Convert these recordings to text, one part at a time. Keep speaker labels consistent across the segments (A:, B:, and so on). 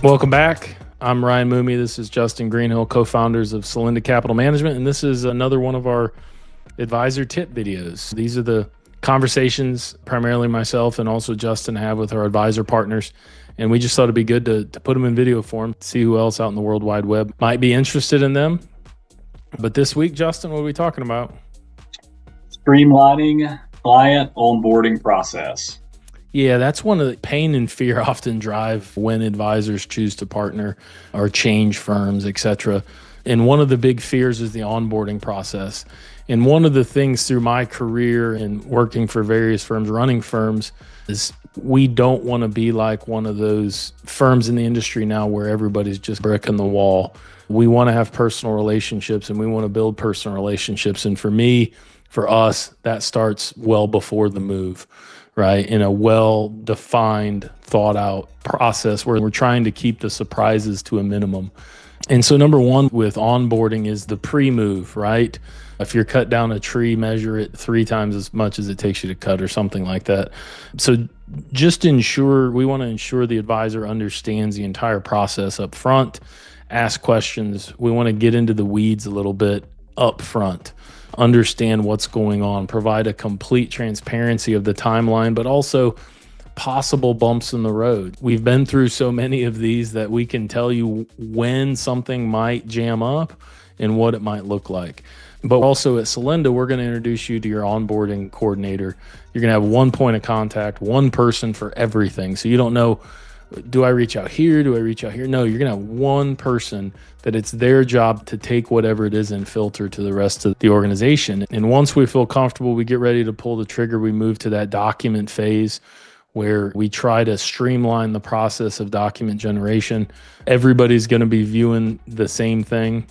A: Welcome back. I'm Ryan Mumy. This is Justin Greenhill, co-founders of Celinda Capital Management, and this is another one of our advisor tip videos. These are the conversations primarily myself and also Justin have with our advisor partners, and we just thought it'd be good to put them in video form, see who else out in the World Wide Web might be interested in them. But this week, Justin, what are we talking about?
B: Streamlining client onboarding process.
A: Yeah, that's one of the pain and fear often drive when advisors choose to partner or change firms, etc. And one of the big fears is the onboarding process. And one of the things through my career and working for various firms, running firms, is we don't want to be like one of those firms in the industry now where everybody's just brick in the wall. We want to have personal relationships and we want to build personal relationships. And for me, for us, that starts well before the move, right? In a well-defined, thought-out process where we're trying to keep the surprises to a minimum. And so number one with onboarding is the pre-move, right? If you're cut down a tree, measure it 3 times as much as it takes you to cut or something like that. So just we want to ensure the advisor understands the entire process up front, ask questions. We want to get into the weeds a little bit up front, understand what's going on, provide a complete transparency of the timeline, but also possible bumps in the road. We've been through so many of these that we can tell you when something might jam up and what it might look like. But also at Celinda, we're going to introduce you to your onboarding coordinator. You're going to have one point of contact, one person for everything. So you don't know, do I reach out here? Do I reach out here? No, you're going to have one person that it's their job to take whatever it is and filter to the rest of the organization. And once we feel comfortable, we get ready to pull the trigger. We move to that document phase where we try to streamline the process of document generation. Everybody's going to be viewing the same thing.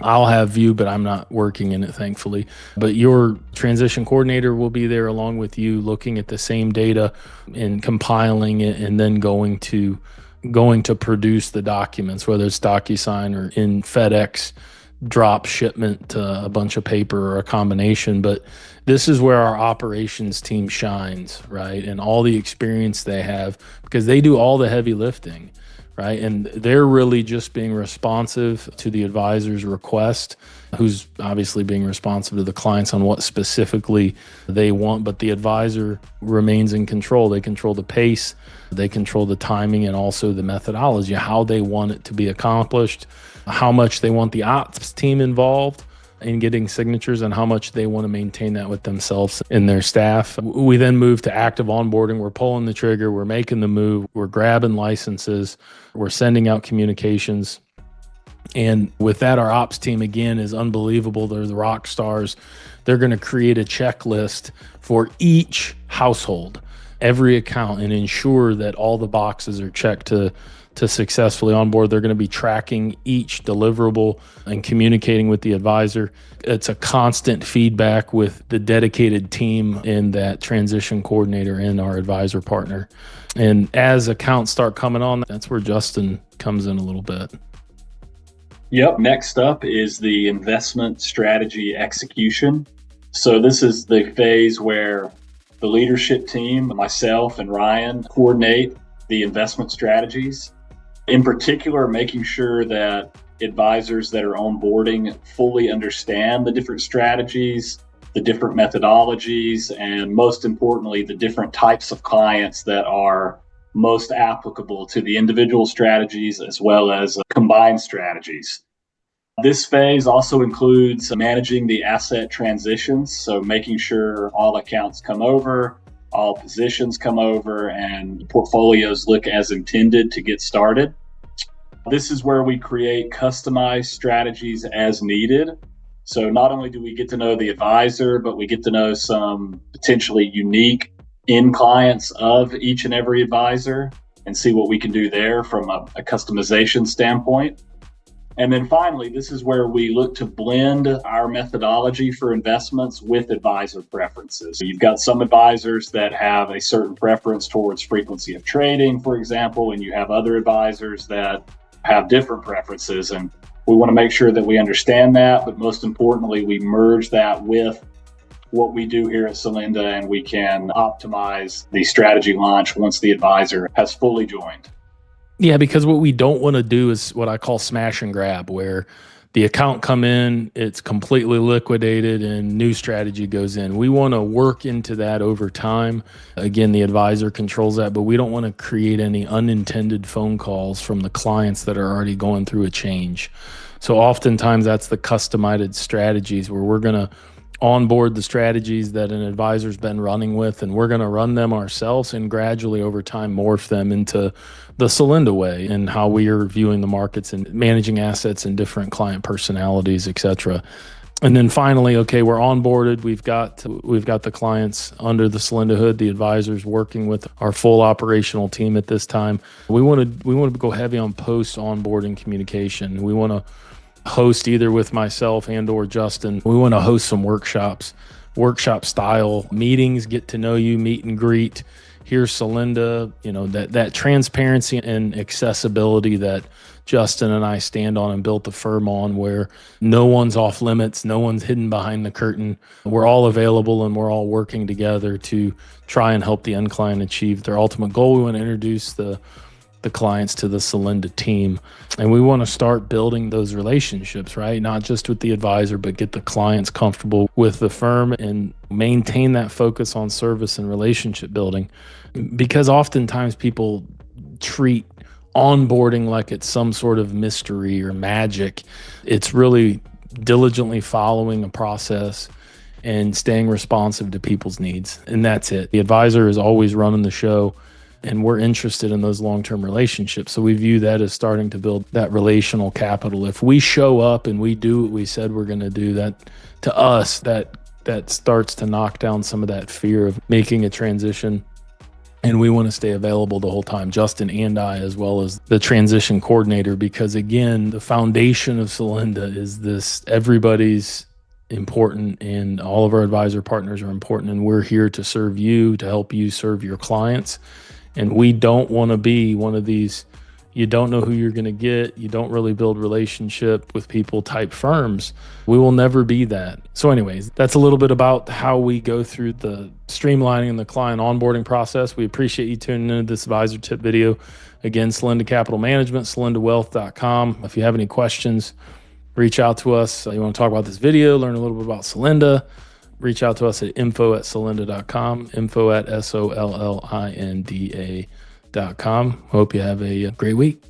A: I'll have view, but I'm not working in it, thankfully. But your transition coordinator will be there along with you, looking at the same data and compiling it, and then going to produce the documents, whether it's DocuSign or in FedEx drop shipment, a bunch of paper or a combination. But this is where our operations team shines, right? And all the experience they have, because they do all the heavy lifting, right? And they're really just being responsive to the advisor's request, who's obviously being responsive to the clients on what specifically they want, but the advisor remains in control. They control the pace, they control the timing, and also the methodology, how they want it to be accomplished, how much they want the ops team involved in getting signatures, and how much they want to maintain that with themselves and their staff. We then move to active onboarding. We're pulling the trigger, we're making the move, we're grabbing licenses, we're sending out communications. And with that, our ops team, again, is unbelievable. They're the rock stars. They're going to create a checklist for each household, every account, and ensure that all the boxes are checked to successfully onboard. They're going to be tracking each deliverable and communicating with the advisor. It's a constant feedback with the dedicated team and that transition coordinator and our advisor partner. And as accounts start coming on, that's where Justin comes in a little bit.
B: Yep. Next up is the investment strategy execution. So this is the phase where the leadership team, myself and Ryan, coordinate the investment strategies. In particular, making sure that advisors that are onboarding fully understand the different strategies, the different methodologies, and most importantly, the different types of clients that are most applicable to the individual strategies as well as combined strategies. This phase also includes managing the asset transitions, so making sure all accounts come over, all positions come over, and portfolios look as intended to get started. This is where we create customized strategies as needed. So not only do we get to know the advisor, but we get to know some potentially unique end clients of each and every advisor and see what we can do there from a customization standpoint. And then finally, this is where we look to blend our methodology for investments with advisor preferences. So you've got some advisors that have a certain preference towards frequency of trading, for example, and you have other advisors that have different preferences. And we want to make sure that we understand that, but most importantly, we merge that with what we do here at Celinda, and we can optimize the strategy launch once the advisor has fully joined.
A: Yeah, because what we don't want to do is what I call smash and grab, where the account come in, it's completely liquidated and new strategy goes in. We want to work into that over time. Again, the advisor controls that, but we don't want to create any unintended phone calls from the clients that are already going through a change. So oftentimes that's the customized strategies where we're going to onboard the strategies that an advisor's been running with, and we're going to run them ourselves and gradually over time morph them into the Solinda way and how we are viewing the markets and managing assets and different client personalities, et cetera. And then finally, okay, we're onboarded. We've got the clients under the Solinda hood, the advisors working with our full operational team at this time. We want to go heavy on post-onboarding communication. We want to host either with myself and or Justin. We want to host some workshop style meetings, get to know you, meet and greet. Here's Solinda, that transparency and accessibility that Justin and I stand on and built the firm on, where no one's off limits, no one's hidden behind the curtain. We're all available and we're all working together to try and help the end client achieve their ultimate goal. We want to introduce the clients to the Solinda team. And we want to start building those relationships, right? Not just with the advisor, but get the clients comfortable with the firm and maintain that focus on service and relationship building. Because oftentimes people treat onboarding like it's some sort of mystery or magic. It's really diligently following a process and staying responsive to people's needs. And that's it. The advisor is always running the show, and we're interested in those long-term relationships. So we view that as starting to build that relational capital. If we show up and we do what we said we're going to do, that to us, that starts to knock down some of that fear of making a transition. And we want to stay available the whole time, Justin and I, as well as the transition coordinator, because again, the foundation of Solinda is this: everybody's important and all of our advisor partners are important, and we're here to serve you, to help you serve your clients. And we don't want to be one of these, you don't know who you're going to get, you don't really build relationship with people type firms. We will never be that. So anyways, that's a little bit about how we go through the streamlining and the client onboarding process. We appreciate you tuning into this advisor tip video. Again, Solinda Capital Management, solindawealth.com. If you have any questions, reach out to us. You want to talk about this video, learn a little bit about Solinda, reach out to us at info@solinda.com, info@SOLLINDA.com. Hope you have a great week.